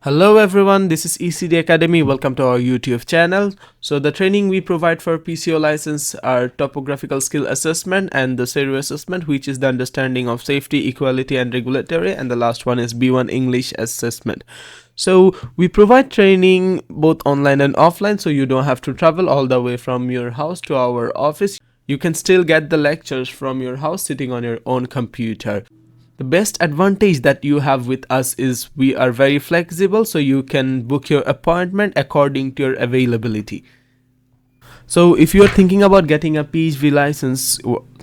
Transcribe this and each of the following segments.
Hello everyone, this is ECD Academy. Welcome to our YouTube channel. So the training we provide for PCO license are Topographical Skill Assessment and the SERU Assessment, which is the understanding of safety, equality and regulatory, and the last one is B1 English Assessment. So we provide training both online and offline, so you don't have to travel all the way from your house to our office. You can still get the lectures from your house sitting on your own computer. The best advantage that you have with us is we are very flexible, so you can book your appointment according to your availability. So if you are thinking about getting a PHV license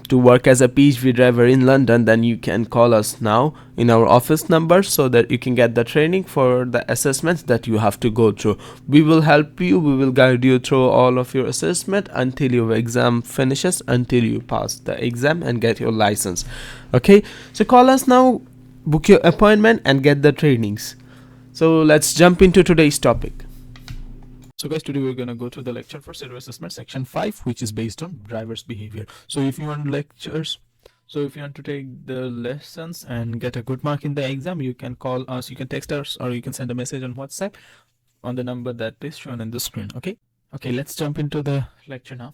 to work as a PHV driver in London, then you can call us now in our office number so that you can get the training for the assessments that you have to go through. We will help you, we will guide you through all of your assessment until your exam finishes, until you pass the exam and get your license. Okay, so call us now, book your appointment and get the trainings. So let's jump into today's topic. So guys, today we're going to go through the lecture for SERU Assessment section 5, which is based on driver's behavior. So if you want to take the lessons and get a good mark in the exam, you can call us, you can text us, or you can send a message on WhatsApp on the number that is shown on the screen. Okay, let's jump into the lecture now.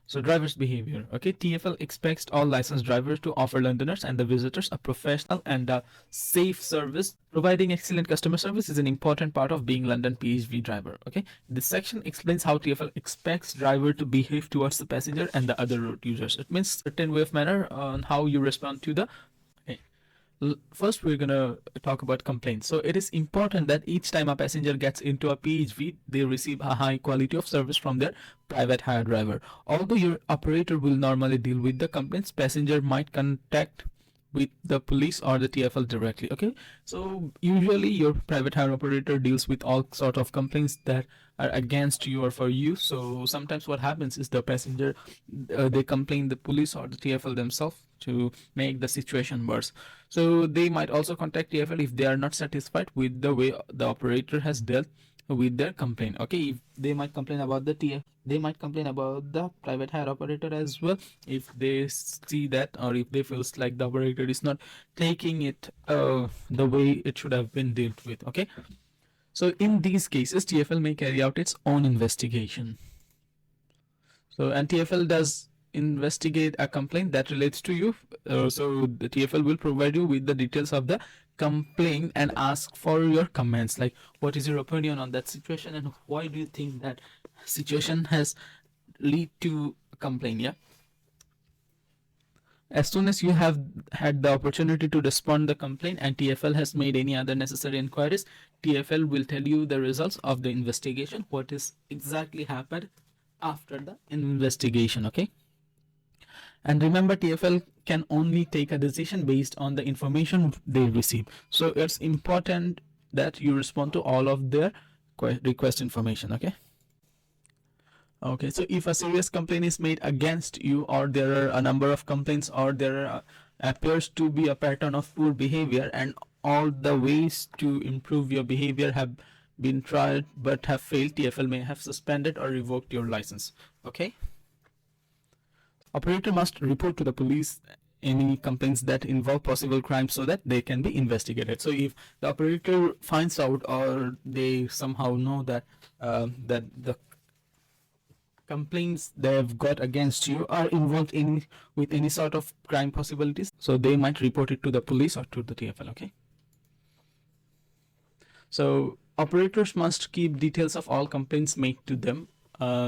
So driver's behavior. Okay, TFL expects all licensed drivers to offer Londoners and the visitors a professional and a safe service. Providing excellent customer service is an important part of being London PHV driver. Okay, this section explains how TFL expects driver to behave towards the passenger and the other road users. It means certain way of manner on how you respond to the. Okay. First, we're gonna talk about complaints. So it is important that each time a passenger gets into a PHV, they receive a high quality of service from their private hire driver. Although your operator will normally deal with the complaints, passenger might contact with the police or the TFL directly. Okay, so usually your private hire operator deals with all sort of complaints that are against you or for you. So sometimes what happens is the passenger they complain the police or the TFL themselves to make the situation worse. So they might also contact TFL if they are not satisfied with the way the operator has dealt with their complaint. Okay, if they might complain about the TF, they might complain about the private hire operator as well if they see that, or if they feels like the operator is not taking it the way it should have been dealt with. Okay, so in these cases TFL may carry out its own investigation. So and TFL does investigate a complaint that relates to you. So the TFL will provide you with the details of the complaint and ask for your comments, like what is your opinion on that situation and why do you think that situation has lead to a complaint. Yeah, as soon as you have had the opportunity to respond the complaint and TFL has made any other necessary inquiries, TFL will tell you the results of the investigation, what is exactly happened after the investigation. Okay, and remember TFL can only take a decision based on the information they receive. So it's important that you respond to all of their request information. Okay, so if a serious complaint is made against you, or there are a number of complaints, or there appears to be a pattern of poor behavior, and all the ways to improve your behavior have been tried but have failed, TFL may have suspended or revoked your license. Okay, operator must report to the police any complaints that involve possible crimes so that they can be investigated. So if the operator finds out, or they somehow know that that the complaints they've got against you are involved in with any sort of crime possibilities, so they might report it to the police or to the TFL. Okay, so operators must keep details of all complaints made to them,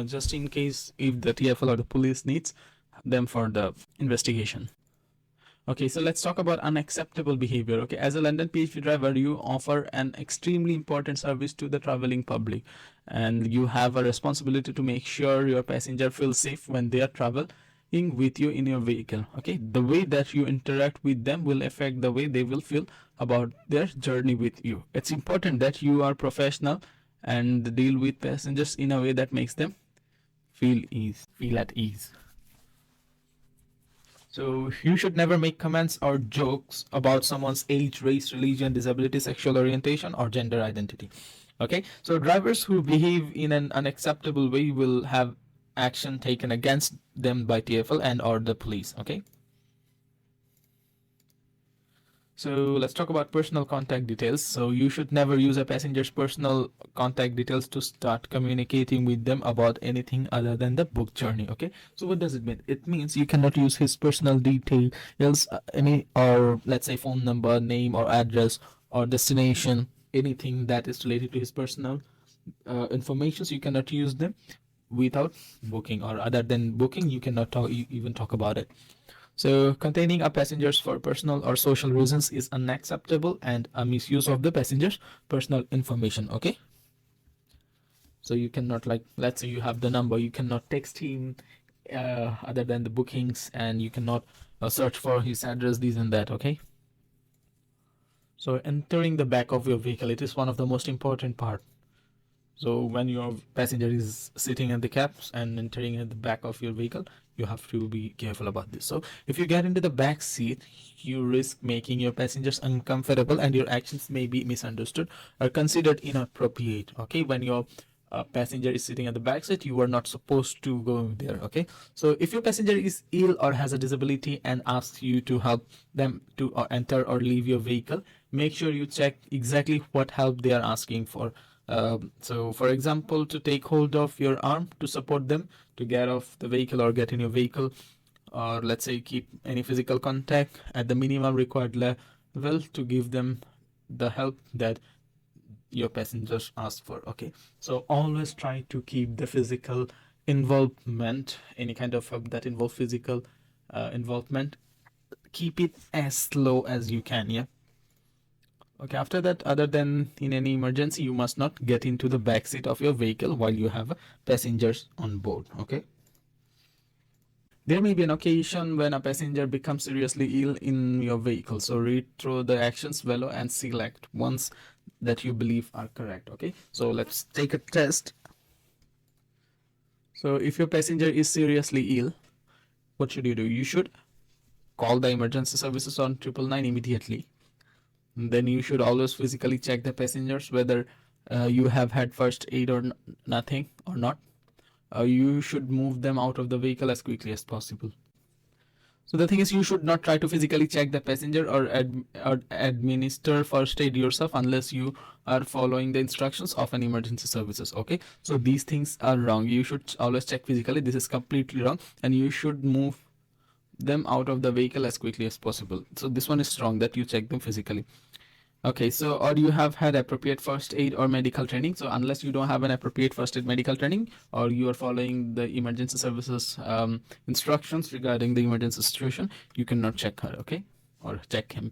just in case if the TFL or the police needs them for the investigation. Okay, so let's talk about unacceptable behavior. Okay, as a London PHV driver, you offer an extremely important service to the traveling public, and you have a responsibility to make sure your passenger feels safe when they are traveling with you in your vehicle. Okay, the way that you interact with them will affect the way they will feel about their journey with you. It's important that you are professional and deal with passengers in a way that makes them feel at ease. So you should never make comments or jokes about someone's age, race, religion, disability, sexual orientation, or gender identity. Okay, so drivers who behave in an unacceptable way will have action taken against them by TFL and or the police. Okay, So let's talk about personal contact details. So you should never use a passenger's personal contact details to start communicating with them about anything other than the book journey. Okay. So what does it mean? It means you cannot use his personal details, any, or let's say phone number, name or address or destination, anything that is related to his personal information. So you cannot use them without booking, or other than booking you cannot even talk about it. So containing a passengers for personal or social reasons is unacceptable and a misuse of the passenger's personal information. Okay. So you cannot, like, let's say you have the number, you cannot text him other than the bookings, and you cannot search for his address, this and that. Okay. So entering the back of your vehicle, it is one of the most important part. So when your passenger is sitting in the cabs and entering at the back of your vehicle, you have to be careful about this. So if you get into the back seat, you risk making your passengers uncomfortable, and your actions may be misunderstood or considered inappropriate. Okay, when your passenger is sitting at the back seat, you are not supposed to go there. Okay, so if your passenger is ill or has a disability and asks you to help them to enter or leave your vehicle, make sure you check exactly what help they are asking for. So for example, to take hold of your arm to support them to get off the vehicle or get in your vehicle, or let's say keep any physical contact at the minimum required level to give them the help that your passengers ask for. Okay, so always try to keep the physical involvement, any kind of help that involve physical involvement, keep it as low as you can. Yeah. Okay, after that, other than in any emergency, you must not get into the back seat of your vehicle while you have passengers on board. Okay. There may be an occasion when a passenger becomes seriously ill in your vehicle. So read through the actions below and select ones that you believe are correct. Okay. So let's take a test. So if your passenger is seriously ill, what should you do? You should call the emergency services on 999 immediately. Then you should always physically check the passengers whether you have had first aid or nothing or not. You should move them out of the vehicle as quickly as possible. So the thing is, you should not try to physically check the passenger or administer first aid yourself unless you are following the instructions of an emergency services. Okay, so these things are wrong. You should always check physically. This is completely wrong, and you should move them out of the vehicle as quickly as possible. So this one is wrong, that you check them physically. Okay, so or you have had appropriate first aid or medical training. So unless you don't have an appropriate first aid medical training, or you are following the emergency services instructions regarding the emergency situation, you cannot check her. Okay, or check him.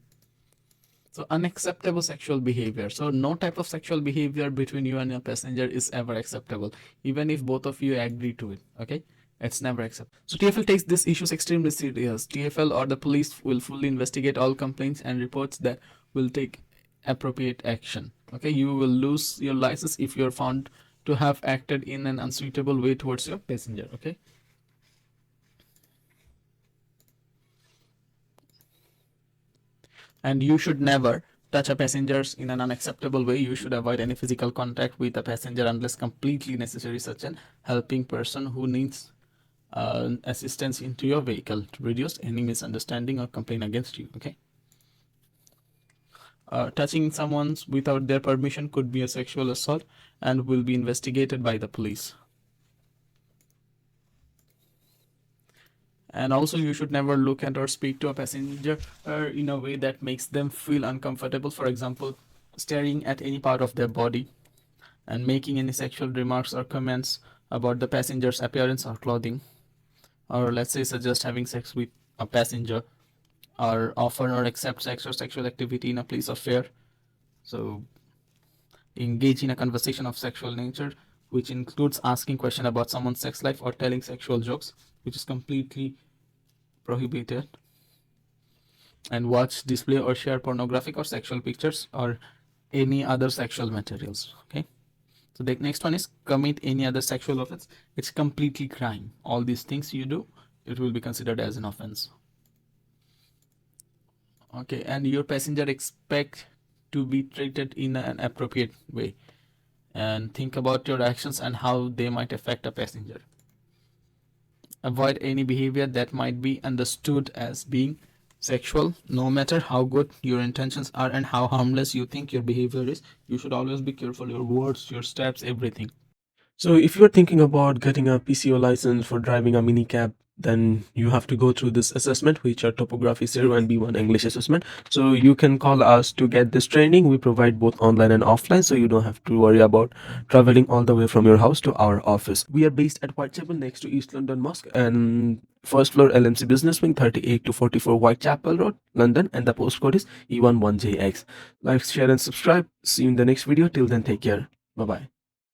So unacceptable sexual behavior. So no type of sexual behavior between you and your passenger is ever acceptable, even if both of you agree to it. Okay, it's never acceptable. So TFL takes these issues extremely serious. TFL or the police will fully investigate all complaints and reports that will take appropriate action. Okay, you will lose your license if you're found to have acted in an unsuitable way towards your passenger. Okay. And you should never touch a passengers in an unacceptable way. You should avoid any physical contact with a passenger unless completely necessary, such as helping person who needs assistance into your vehicle to reduce any misunderstanding or complaint against you. Okay. Touching someone without their permission could be a sexual assault and will be investigated by the police. And also, you should never look at or speak to a passenger in a way that makes them feel uncomfortable. For example, staring at any part of their body and making any sexual remarks or comments about the passenger's appearance or clothing, or let's say suggest having sex with a passenger, or offer or accept sex or sexual activity in a place of fear. So engage in a conversation of sexual nature, which includes asking questions about someone's sex life or telling sexual jokes, which is completely prohibited. And watch, display or share pornographic or sexual pictures or any other sexual materials. Okay, so the next one is commit any other sexual offense. It's completely crime. All these things you do, it will be considered as an offense. Okay, and your passenger expect to be treated in an appropriate way, and think about your actions and how they might affect a passenger. Avoid any behavior that might be understood as being sexual, no matter how good your intentions are and how harmless you think your behavior is, you should always be careful, your words, your steps, everything. So if you're thinking about getting a PCO license for driving a minicab, then you have to go through this assessment, which are topography SERU and B1 English assessment. So you can call us to get this training. We provide both online and offline, so you don't have to worry about traveling all the way from your house to our office. We are based at Whitechapel next to East London Mosque and first floor LMC Business Wing, 38 to 44 Whitechapel Road, London, and the postcode is E11JX. Like, share and subscribe. See you in the next video. Till then, take care. Bye bye.